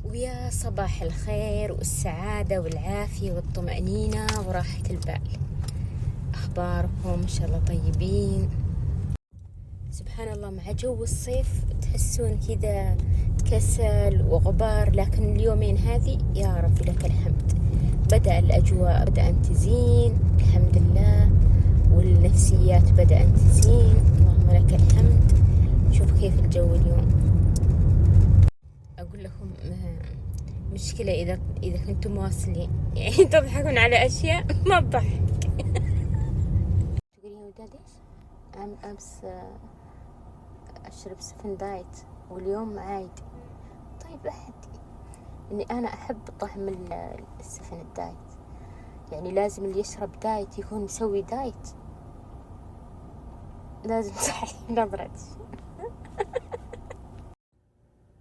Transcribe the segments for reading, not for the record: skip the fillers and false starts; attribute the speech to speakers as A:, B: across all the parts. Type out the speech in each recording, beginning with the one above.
A: ويا صباح الخير والسعادة والعافية والطمأنينة وراحة البال. أخباركم إن شاء الله طيبين؟ سبحان الله، مع جو الصيف تحسون كذا كسل وغبار، لكن اليومين هذه يا رب لك الحمد بدأ الأجواء تزين الحمد لله، والنفسيات بدأت تزين اللهم لك الحمد. شوف كيف الجو اليوم. أقول لكم مشكلة إذا كنتم مواصلين يعني تضحكون على أشياء ما تضحك. تقولين وداد إيش؟ أمس أشرب سفن دايت واليوم عادي. طيب أحدي إني أنا أحب طعم السفن الدايت، يعني لازم اللي يشرب دايت يكون مسوي دايت، لازم صحيح نظرة.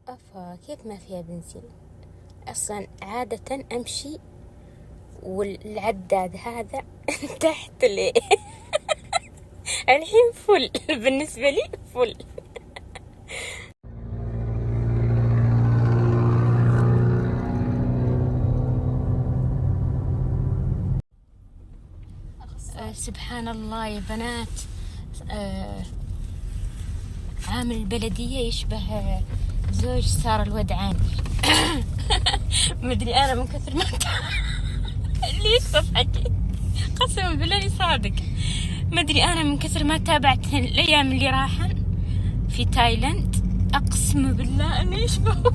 A: أفا كيف ما فيها بنزين أصلا؟ عادة أمشي والعداد هذا تحت لي الحين فل بالنسبة لي فل. سبحان الله يا بنات، عامل البلدية يشبه زوج سارة الودعاني. مدري أنا من كثر ما ليش تضحكي؟ قسما بالله صادق، مدري أنا من كثر ما تابعت الأيام اللي راحن في تايلاند، أقسم بالله أنه يشبه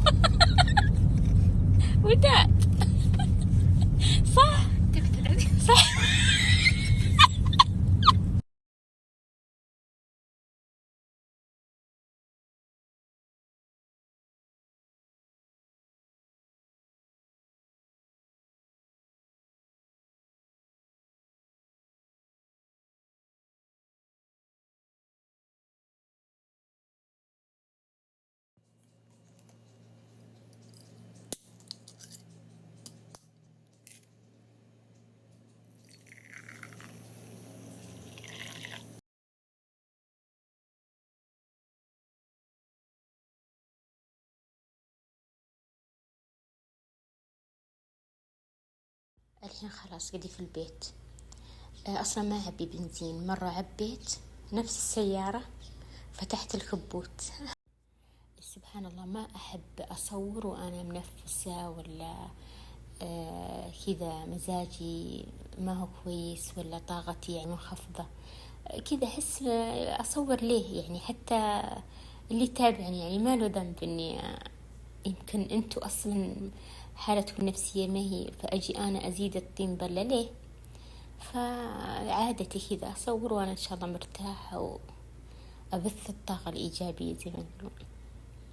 A: وداد. صح صح. الحين خلاص قدي في البيت، أصلا ما عبي بنزين، مرة عبيت نفس السيارة فتحت الكبوت. سبحان الله، ما أحب أصور وأنا منفسة ولا كذا مزاجي ما هو كويس ولا طاقتي يعني منخفضة كذا، أحس أصور ليه يعني؟ حتى اللي تابعني يعني ما له ذنب إني يمكن أنتو أصلا حالتكم النفسية ما هي، فأجي أنا أزيد الطين بلة ليه؟ فعادتي كذا أصور وأنا إن شاء الله مرتاحة وأبث الطاقة الإيجابية زي ما نقول.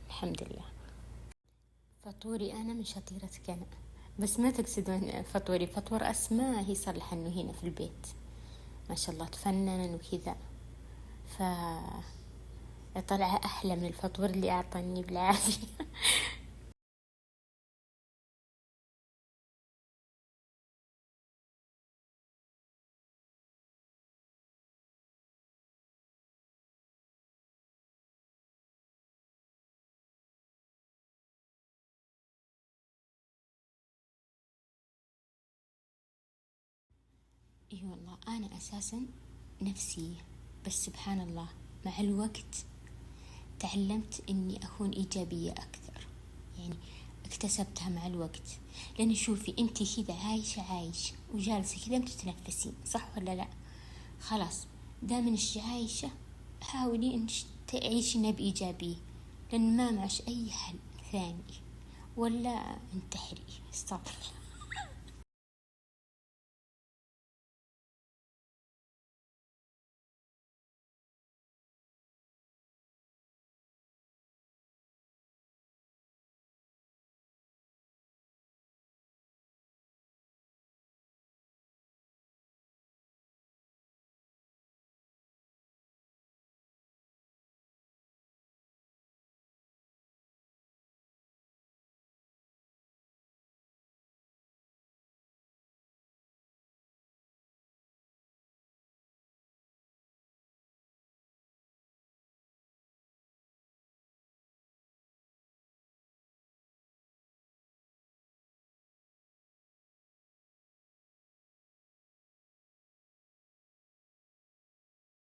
A: الحمد لله. فطوري أنا من شطيرتك أنا، بس ما تقصدون فطوري، فطور أسماء هي صلح إنه هنا في البيت ما شاء الله تفنن وكذا، فطلع أحلى من الفطور اللي أعطاني بالعافية. اي والله انا اساسا نفسية، بس سبحان الله مع الوقت تعلمت اني اكون ايجابية اكثر، يعني اكتسبتها مع الوقت. لان شوفي انتي كذا عايشة وجالسة كذا بتتنفسين صح ولا لا؟ خلاص دام انك عايشة حاولي انك تعيشينها بإيجابية، لان ما معش اي حل ثاني، ولا انتحري استغفر الله.